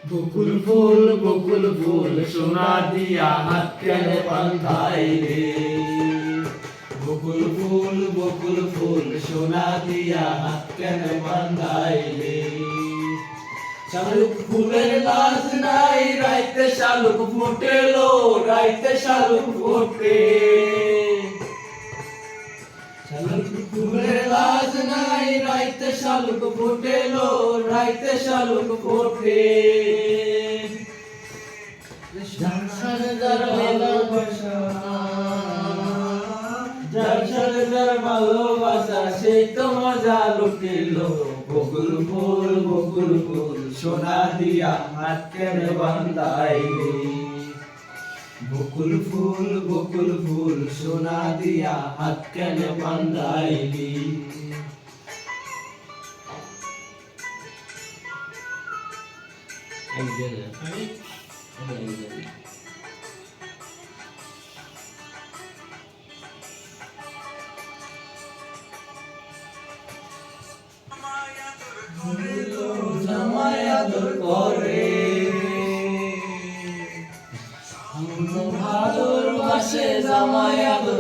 বকুল ফুল সোনা দিয়া হাত কেন বাঁধাইলে বকুল ফুল সোনা দিয়া হাত কেন বাঁধাইলে শালুক ফুলের লাজ নাই রাইতে শালুক ফুটেলো রাইতে শালুক ফোটে শালুক ফুলের লাজ নাই রাইতে শালুক ফুটেলো রাইতে শালুক ফোটে যার সাথে যার ভালোবাসা সেই তো মজা লুটিলো বকুল ফুল সোনা দিয়া হাত কেন বাঁধাইলে বকুল ফুল সোনা দিয়া হাত কেন বাঁধাইলি জামাই আদর করে ভালোবাসে জামাই আদর